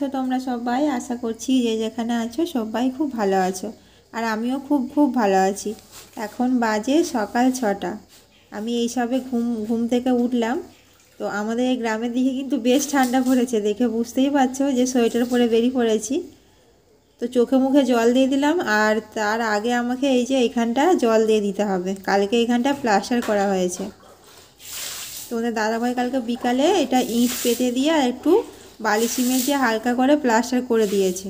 আছো তোমরা সবাই? আশা করছি যে যেখানে আছো সবাই খুব ভালো আছো। আর আমিও খুব ভালো আছি। এখন বাজে সকাল 6টা। আমি এই সবে ঘুম থেকে উঠলাম। তো আমাদের এই গ্রামের দিকে কিন্তু বেশ ঠান্ডা পড়েছে, দেখে বুঝতেই পারছো যে সোয়েটার পরে বেরিয়ে পড়েছি। তো চোখে মুখে জল দিয়ে দিলাম, আর তার আগে আমাকে এই যে এইখানটা জল দিয়ে দিতে হবে। কালকে এইখানটা প্লাস্টার করা হয়েছে। তোমাদের দাদাভাই কালকে বিকালে এটা ইট পেতে দিয়ে আর একটু বালি সিমেন্ট দিয়ে হালকা করে প্লাস্টার করে দিয়েছে।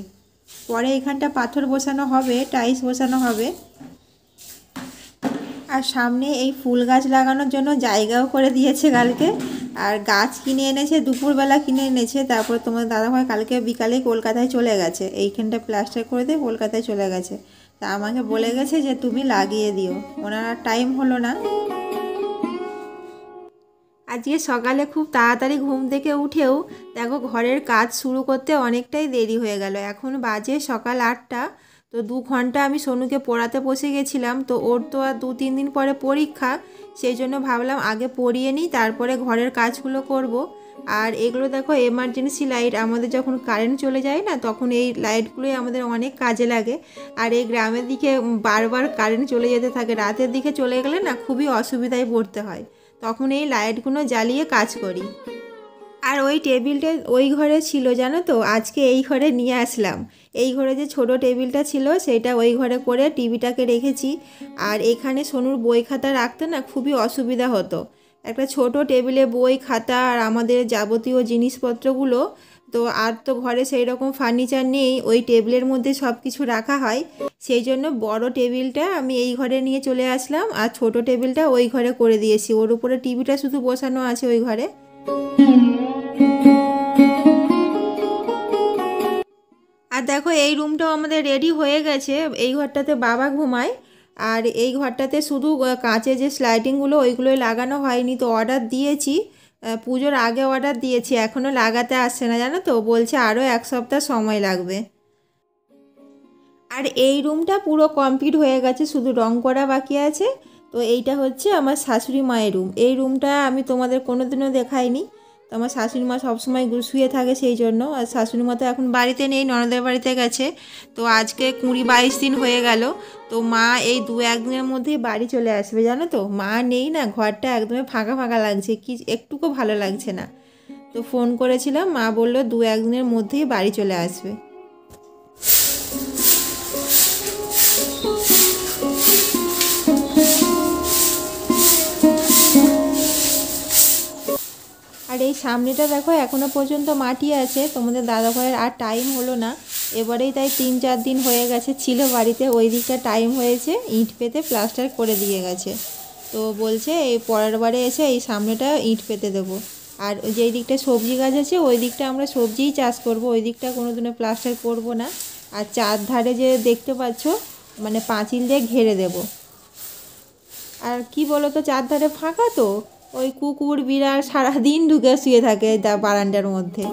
পরে এখানটা পাথর বসানো হবে, টাইলস বসানো হবে। আর সামনে এই ফুল গাছ লাগানোর জন্য জায়গাও করে দিয়েছে কালকে। আর গাছ কিনে এনেছে, দুপুরবেলা কিনে এনেছে। তারপর তোমার দাদাভাই কালকে বিকালে কলকাতায় চলে গেছে, এইখানটা প্লাস্টার করে দিয়ে কলকাতায় চলে গেছে। তা আমাকে বলে গেছে যে তুমি লাগিয়ে দিও, ওনার আর টাইম হলো না। আজকে সকালে খুব তাড়াতাড়ি ঘুম থেকে উঠেও দেখো ঘরের কাজ শুরু করতে অনেকটাই দেরি হয়ে গেল। এখন বাজে সকাল 8টা। তো 2 ঘন্টা আমি সোনুকে পড়াতে বসে গেছিলাম। তো ওর তো আর 2-3 দিন পরে পরীক্ষা, সেই জন্য ভাবলাম আগে পড়িয়ে নিই, তারপরে ঘরের কাজগুলো করব। আর এগুলো দেখো এমার্জেন্সি লাইট, আমাদের যখন কারেন্ট চলে যায় না তখন এই লাইটগুলোই আমাদের অনেক কাজে লাগে। আর এই গ্রামের দিকে বারবার কারেন্ট চলে যেতে থাকে, রাতের দিকে চলে গেলে না খুবই অসুবিধায় পড়তে হয়, তখন এই লাইটগুলো জ্বালিয়ে কাজ করি। আর ওই টেবিলটা ওই ঘরে ছিল জানো তো, আজকে এই ঘরে নিয়ে আসলাম। এই ঘরে যে ছোট টেবিলটা ছিল সেটা ওই ঘরে করে টিভিটাকে রেখেছি। আর এখানে সোনুর বই খাতা রাখতে না খুবই অসুবিধা হতো। একটা ছোট টেবিলে বই খাতা আর আমাদের যাবতীয় জিনিসপত্রগুলো, তো আর তো ঘরে সেই রকম ফার্নিচার নেই ওই টেবিলের মধ্যে সব কিছু রাখা হয়। সেই জন্য বড় টেবিলটা আমি এই ঘরে নিয়ে চলে আসলাম, আর ছোট টেবিলটা ওই ঘরে করে দিয়েছি। ওর উপরে টিভিটা শুধু বসানো আছে ওই ঘরে। আর দেখো এই রুমটাও আমাদের রেডি হয়ে গেছে। এই ঘরটাতে বাবা ঘুমায়। আর এই ঘরটাতে শুধু কাঁচের যে স্লাইডিংগুলো ওইগুলোই লাগানো হয়নি, তো অর্ডার দিয়েছি। পুজোর আগে অর্ডার দিয়েছি, এখনও লাগাতে আসছে না জানো তো, বলছে আরও 1 সপ্তাহ সময় লাগবে। আর এই রুমটা পুরো কমপ্লিট হয়ে গেছে, শুধু রং করা বাকি আছে। তো এইটা হচ্ছে আমার শাশুড়ি মায়ের রুম। এই রুমটা আমি তোমাদের কোনোদিনও দেখাইনি। তো আমার শাশুড়ি মা সবসময় শুয়ে থাকে সেই জন্য। আর শাশুড়ি মা তো এখন বাড়িতে নেই, ননদের বাড়িতে গেছে। তো আজকে 20-22 দিন হয়ে গেল। তো মা এই 2-1 দিনের মধ্যেই বাড়ি চলে আসবে জানো তো। মা নেই না, ঘরটা একদমই ফাঁকা ফাঁকা লাগছে, কি একটুকু ভালো লাগছে না। তো ফোন করেছিলাম, মা বললো 2-1 দিনের মধ্যেই বাড়ি চলে আসবে। আর এই সামনেটা দেখো এখনও পর্যন্ত মাটি আছে। তোমাদের দাদাভাইয়ের আর টাইম হলো না, এবারেই তাই 3-4 দিন হয়ে গেছে ছিল বাড়িতে, ওই দিকটা টাইম হয়েছে, ইট পেতে প্লাস্টার করে দিয়ে গেছে। তো বলছে এই পরের বারে এসে এই সামনেটা ইট পেতে দেবো। আর যেই দিকটা সবজি গাছ আছে ওই দিকটা আমরা সবজিই চাষ করব, ওই দিকটা কোনোদিনও প্লাস্টার করব না। আর চারধারে যে দেখতে পাচ্ছ মানে পাঁচিল দিয়ে ঘিরে দেব। আর কি বলো তো, চারধারে ফাঁকা তো, ওই কুকুর বিড়াল সারাদিন ঢুকে শুয়ে থাকে বারান্দার মধ্যে।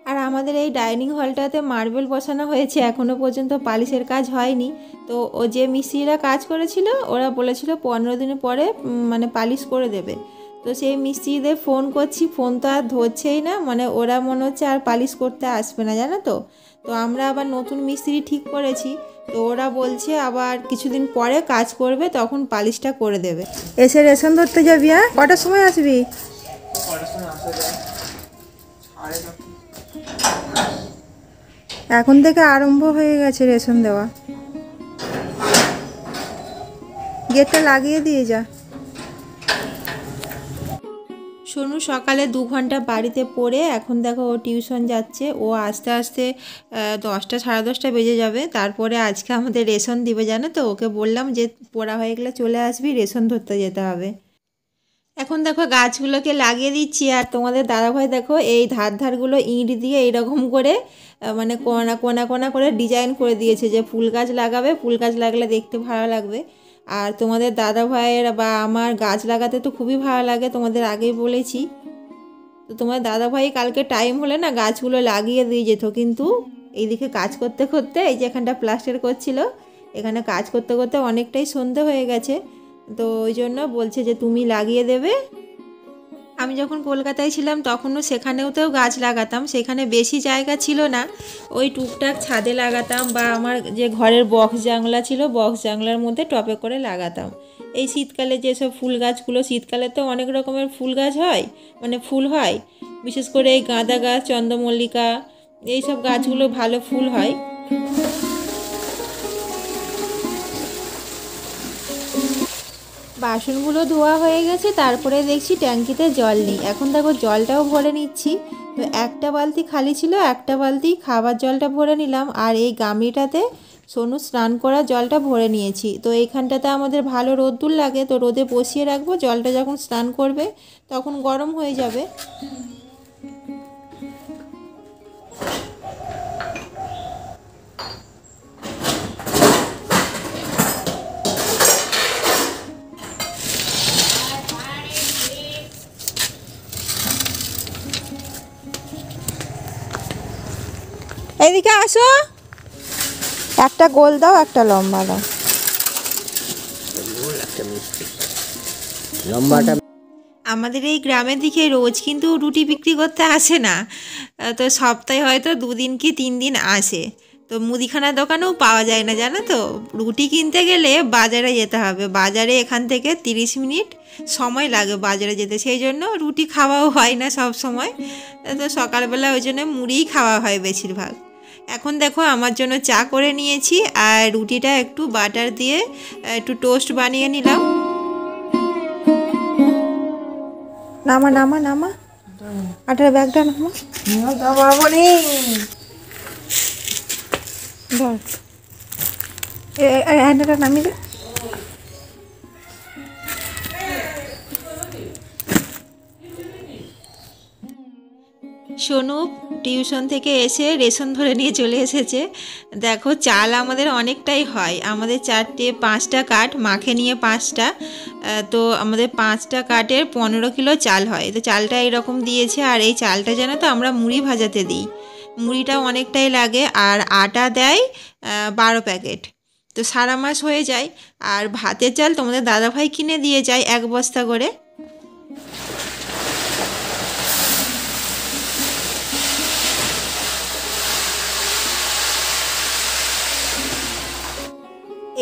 আর আমাদের এই ডাইনিং হলটাতে মার্বেল বসানো হয়েছে, এখনও পর্যন্ত পালিশের কাজ হয়নি। তো ও যে মিস্ত্রিরা কাজ করেছিল ওরা বলেছিল 15 দিন পরে মানে পালিশ করে দেবে। তো সেই মিস্ত্রিদের ফোন করছি, ফোন তো আর ধরছেই না, মানে ওরা মনে হচ্ছে আর পালিশ করতে আসবে না জানো তো। তো আমরা আবার নতুন মিস্ত্রি ঠিক করেছি, তো ওরা বলছে আবার কিছুদিন পরে কাজ করবে, তখন পালিশটা করে দেবে। এসে রেশন ধরতে যাবি? হ্যাঁ, কটার সময় আসবি? এখন থেকে আরম্ভ হয়ে গেছে রেশন দেওয়া। গেটটা লাগিয়ে দিয়ে যা। সোনু সকালে 2 ঘন্টা বাড়িতে পড়ে এখন দেখো ও টিউশন যাচ্ছে। ও আস্তে আস্তে 10টা 10:30 বেজে যাবে। তারপরে আজকে আমাদের রেশন দিবে জানো তো। ওকে বললাম যে পড়া হয়ে গেলে চলে আসবি, রেশন ধরতে যেতে হবে। এখন দেখো গাছগুলোকে লাগিয়ে দিচ্ছি। আর তোমাদের দাদাভাই দেখো এই ধারগুলো ইঁট দিয়ে এইরকম করে মানে কোনা কোনা কোনা করে ডিজাইন করে দিয়েছে, যে ফুল গাছ লাগাবে, ফুল গাছ লাগলে দেখতে ভালো লাগবে। আর তোমাদের দাদাভাইয়ের বা আমার গাছ লাগাতে তো খুবই ভালো লাগে, তোমাদের আগেই বলেছি। তো তোমার দাদাভাই কালকে টাইম হলে না গাছগুলো লাগিয়ে দিয়ে যেত, কিন্তু এইদিকে কাজ করতে করতে এই যে এখানটা প্লাস্টার করছিল, এখানে কাজ করতে করতে অনেকটাই সন্ধে হয়ে গেছে। তো ওই জন্য বলছে যে তুমি লাগিয়ে দেবে। আমি যখন কলকাতায় ছিলাম তখনও সেখানেওতেও গাছ লাগাতাম, সেখানে বেশি জায়গা ছিল না, ওই টুকটাক ছাদে লাগাতাম বা আমার যে ঘরের বক্স জানলা ছিল বক্স জানলার মধ্যে টবে করে লাগাতাম। এই শীতকালে যেসব ফুল গাছগুলো, শীতকালে তো অনেক রকমের ফুল গাছ হয়, মানে ফুল হয়, বিশেষ করে এই গাঁদা গাছ, চন্দ্রমল্লিকা, এইসব গাছগুলো ভালো ফুল হয়। বাসনগুলো ধোয়া হয়ে গেছে, তারপরে দেখছি ট্যাঙ্কিতে জল নেই। এখন দেখো জলটাও ভরে নিচ্ছি। তো একটা বালতি খালি ছিল, একটা বালতি খাবার জলটা ভরে নিলাম, আর এই গামলিটাতে সোনু স্নান করা জলটা ভরে নিয়েছি। তো এইখানটাতে আমাদের ভালো রোদ্দুর লাগে, তো রোদে বসিয়ে রাখবো, জলটা যখন স্নান করবে তখন গরম হয়ে যাবে। এদিকে আসো, একটা গোল দাও, একটা লম্বা দাও। লম্বাটা আমাদের এই গ্রামের দিকে রোজ কিন্তু রুটি বিক্রি করতে আসে না, তো সপ্তাহে হয়তো 2 দিন কি 3 দিন আসে। তো মুদিখানার দোকানেও পাওয়া যায় না, জানো তো। রুটি কিনতে গেলে বাজারে যেতে হবে, বাজারে এখান থেকে 30 মিনিট সময় লাগে বাজারে যেতে, সেই জন্য রুটি খাওয়াও হয় না সব সময়। তো সকালবেলা ওই জন্য মুড়িই খাওয়া হয় বেশিরভাগ। এখন দেখো আমার জন্য চা করে নিয়েছি, আর রুটিটা একটু বাটার দিয়ে একটু টোস্ট বানিয়ে নিলাম। নামা নামা নামা, আটার ব্যাগটা নামা, হ্যান্ডটা নামিয়ে দে। সোনু টিউশন থেকে এসে রেশন ধরে নিয়ে চলে এসেছে। দেখো চাল আমাদের অনেকটাই হয়, আমাদের 4-5টা কাঠ, মাখে নিয়ে 5টা, তো আমাদের 5টা কাঠের 15 কিলো চাল হয়। তো চালটা এরকম দিয়েছে, আর এই চালটা যেন তো আমরা মুড়ি ভাজাতে দিই, মুড়িটাও অনেকটাই লাগে। আর আটা দেয় 12 প্যাকেট, তো সারা মাস হয়ে যায়। আর ভাতের চাল তোমাদের দাদাভাই কিনে দিয়ে যায় 1 বস্তা করে।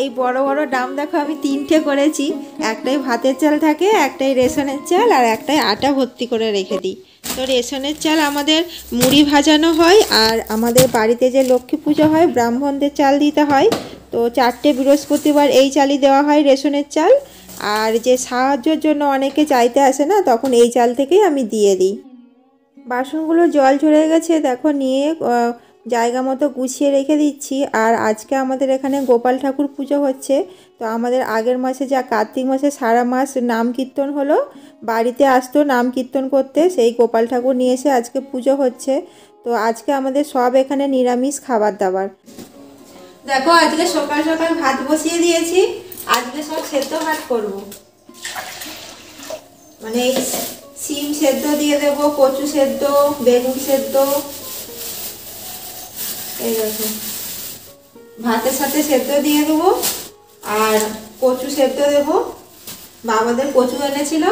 এই বড় বড় ডাম দেখো আমি 3টে করেছি, একটাই ভাতের চাল থাকে, একটাই রেশনের চাল, আর একটাই আটা ভর্তি করে রেখে দিই। তো রেশনের চাল আমাদের মুড়ি ভাজানো হয়, আর আমাদের বাড়িতে যে লক্ষ্মী পুজো হয় ব্রাহ্মণদের চাল দিতে হয়, তো 4টে বৃহস্পতিবার এই চালই দেওয়া হয়, রেশনের চাল। আর যে সাহায্যের জন্য অনেকে চাইতে আসে না, তখন এই চাল থেকেই আমি দিয়ে দিই। বাসনগুলো জল ঝরে গেছে, দেখো নিয়ে জায়গা মতো গুছিয়ে রেখে দিচ্ছি। আর আজকে আমাদের এখানে গোপাল ঠাকুর পুজো হচ্ছে। তো আমাদের আগের মাসে যা কার্তিক মাসে সারা মাস নাম কীর্তন হলো, বাড়িতে আসতো নাম কীর্তন করতে, সেই গোপাল ঠাকুর নিয়ে এসে আজকে পুজো হচ্ছে। তো আজকে আমাদের সব এখানে নিরামিষ খাবার দাবার। দেখো আজকে সকাল সকাল ভাত বসিয়ে দিয়েছি, আজকে সব সেদ্ধ ভাত করব। মানে এই সিম সেদ্ধ দিয়ে দেবো, কচু সেদ্ধ, বেগুন সেদ্ধ, এই দেখো ভাতের সাথে সেদ্ধ দিয়ে দেবো। আর কচু সেদ্ধ দেবো, বাবাদের কচু এনেছিল।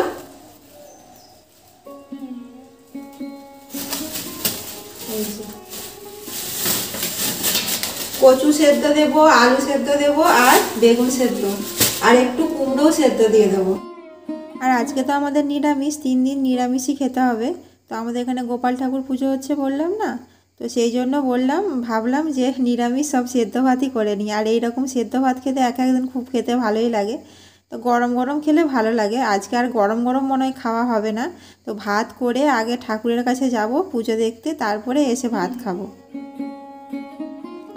কচু সেদ্ধ দেবো, আলু সেদ্ধ দেবো, আর বেগুন সেদ্ধ, আর একটু কুমড়ো সেদ্ধ দিয়ে দেবো। আর আজকে তো আমাদের নিরামিষ, 3 দিন নিরামিষই খেতে হবে। তো আমাদের এখানে গোপাল ঠাকুর পুজো হচ্ছে বললাম না, তো সেই জন্য ভাবলাম যে নিরামিষ সব সেদ্ধ ভাতই করে নিই। আর এইরকম সেদ্ধ ভাত খেতে এক একদিন খুব খেতে ভালোই লাগে, তো গরম গরম খেলে ভালো লাগে। আজকে আর গরম গরম মনে হয় খাওয়া হবে না, তো ভাত করে আগে ঠাকুরের কাছে যাব পুজো দেখতে, তারপরে এসে ভাত খাবো।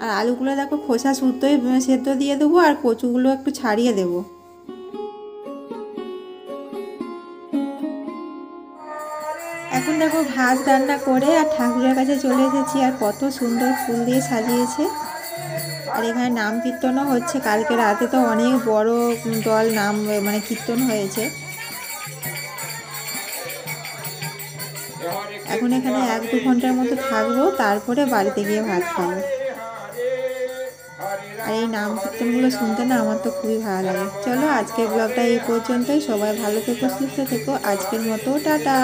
আর আলুগুলো দেখো খোসা শুদ্ধই সেদ্ধ দিয়ে দেবো, আর কচুগুলো একটু ছাড়িয়ে দেবো। এখন দেখো ভাত রান্না করে আর ঠাকুরের কাছে চলে এসেছি, আর কত সুন্দর ফুল দিয়ে সাজিয়েছে। আর এখানে নাম কীর্তনও হচ্ছে, কালকে রাতে তো অনেক বড় দল নাম মানে কীর্তন হয়েছে। এখন এখানে 1-2 ঘন্টার মতো থাকবো, তারপরে বাড়িতে গিয়ে ভাত খাবো। আর এই নাম কীর্তনগুলো শুনতে না আমার তো খুবই ভালো লাগে। চলো আজকের ব্লগটা এই পর্যন্তই। সবাই ভালো থেকো, সুস্থ থেকো। আজকের মতো টাটা।